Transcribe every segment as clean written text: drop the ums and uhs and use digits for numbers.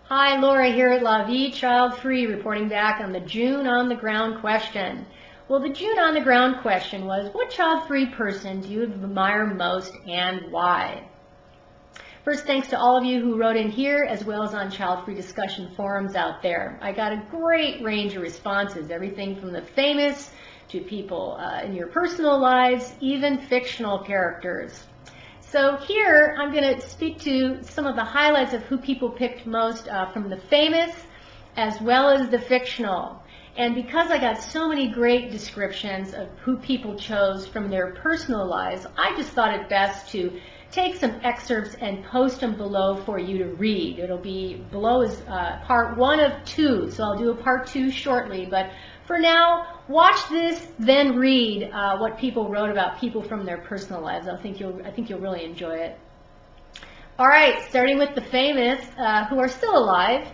Hi, Laura here at La Vie Child Free, reporting back on the June on the Ground question. Well, the June on the Ground question was, what child-free person do you admire most and why? First, thanks to all of you who wrote in here as well as on child-free discussion forums out there. I got a great range of responses, everything from the famous to people in your personal lives, even fictional characters. So here I'm going to speak to some of the highlights of who people picked most from the famous as well as the fictional. And because I got so many great descriptions of who people chose from their personal lives, I just thought it best to take some excerpts and post them below for you to read. It'll be below is part 1 of 2, so I'll do a part 2 shortly. But for now, watch this, then read what people wrote about people from their personal lives. I think you'll really enjoy it. All right, starting with the famous who are still alive.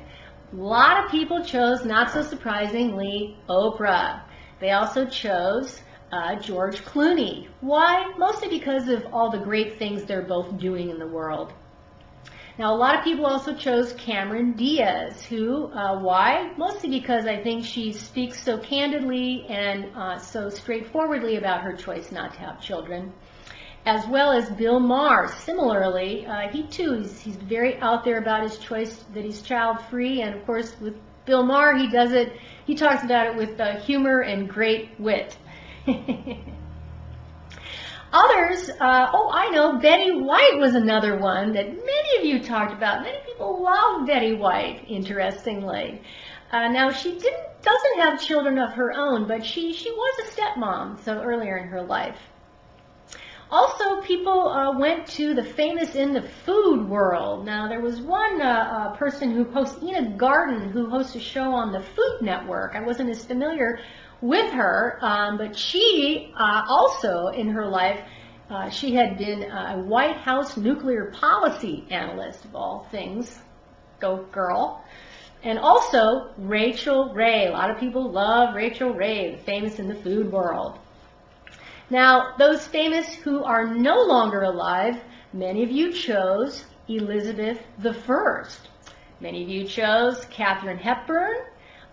A lot of people chose, not so surprisingly, Oprah. They also chose George Clooney. Why? Mostly because of all the great things they're both doing in the world. Now, a lot of people also chose Cameron Diaz, who, why? Mostly because I think she speaks so candidly and so straightforwardly about her choice not to have children. As well as Bill Maher. Similarly, he too, he's very out there about his choice that he's child-free, and of course with Bill Maher, he talks about it with humor and great wit. Others, I know, Betty White was another one that many of you talked about. Many people love Betty White, interestingly. Now, she doesn't have children of her own, but she was a stepmom, so earlier in her life. Also, people went to the famous in the food world. Now, there was one person who hosts, Ina Garten, who hosts a show on the Food Network. I wasn't as familiar with her, but she also, in her life, she had been a White House nuclear policy analyst, of all things. Go girl. And also, Rachel Ray. A lot of people love Rachel Ray, the famous in the food world. Now, those famous who are no longer alive, many of you chose Elizabeth I. Many of you chose Katharine Hepburn.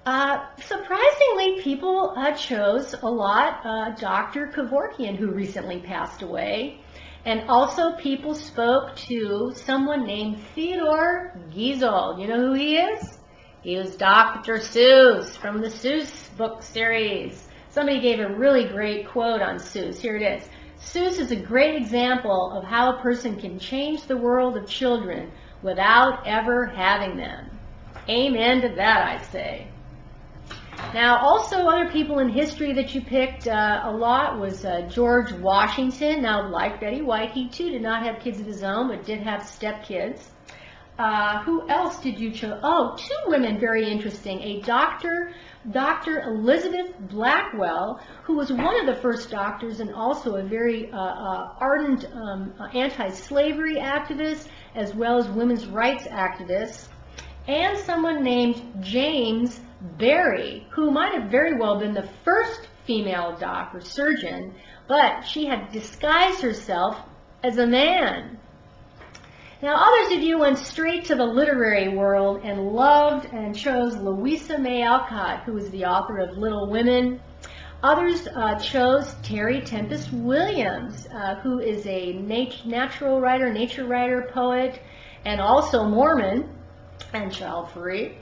Surprisingly, people chose a lot Dr. Kevorkian, who recently passed away. And also people spoke to someone named Theodore Geisel. You know who he is? He was Dr. Seuss from the Seuss book series. Somebody gave a really great quote on Seuss. Here it is. Seuss is a great example of how a person can change the world of children without ever having them. Amen to that, I say. Now, also other people in history that you picked a lot was George Washington. Now, like Betty White, he too did not have kids of his own, but did have stepkids. Who else did you choose? Oh, 2 women, very interesting. A Dr. Elizabeth Blackwell, who was one of the first doctors and also a very ardent anti-slavery activist, as well as women's rights activist. And someone named James Berry, who might have very well been the first female doc or surgeon, but she had disguised herself as a man. Now, others of you went straight to the literary world and loved and chose Louisa May Alcott, who is the author of Little Women. Others chose Terry Tempest Williams, who is a nature writer, poet, and also Mormon and child-free.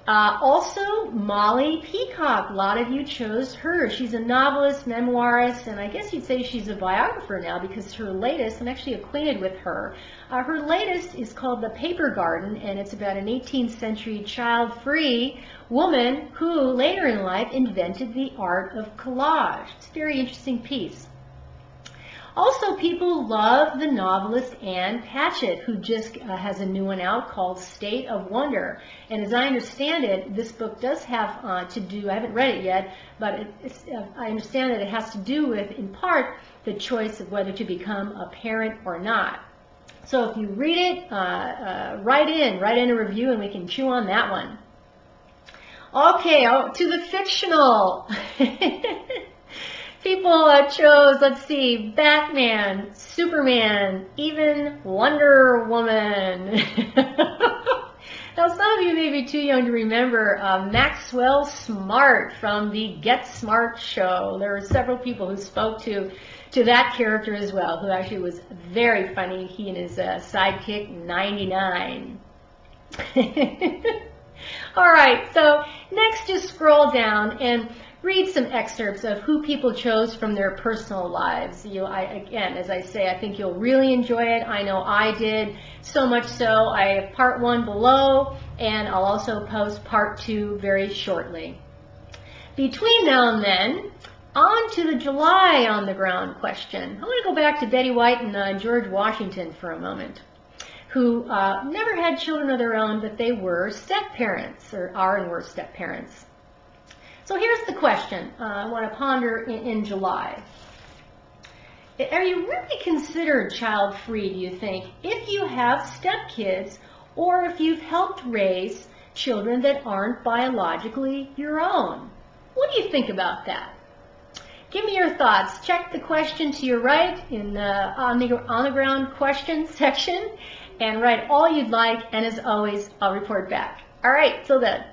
Also, Molly Peacock. A lot of you chose her. She's a novelist, memoirist, and I guess you'd say she's a biographer now because her latest, I'm actually acquainted with her. Her latest is called The Paper Garden, and it's about an 18th century child-free woman who later in life invented the art of collage. It's a very interesting piece. Also, people love the novelist Anne Patchett, who just has a new one out called State of Wonder. And as I understand it, this book does have to do, I haven't read it yet, but I understand that it has to do with, in part, the choice of whether to become a parent or not. So if you read it, write in a review and we can chew on that one. Okay, to the fictional. People chose, let's see, Batman, Superman, even Wonder Woman. Now, some of you may be too young to remember Maxwell Smart from the Get Smart show. There were several people who spoke to that character as well, who actually was very funny. He and his sidekick, 99. All right, so next just scroll down and read some excerpts of who people chose from their personal lives. Again, as I say, I think you'll really enjoy it. I know I did, so much so I have part 1 below, and I'll also post part 2 very shortly. Between now and then, on to the July on the ground question. I want to go back to Betty White and George Washington for a moment, who never had children of their own, but they were step-parents, or are and were step-parents. So here's the question I want to ponder in July. Are you really considered child-free, do you think, if you have stepkids or if you've helped raise children that aren't biologically your own? What do you think about that? Give me your thoughts. Check the question to your right in the on the ground questions section and write all you'd like, and as always, I'll report back. All right, till then.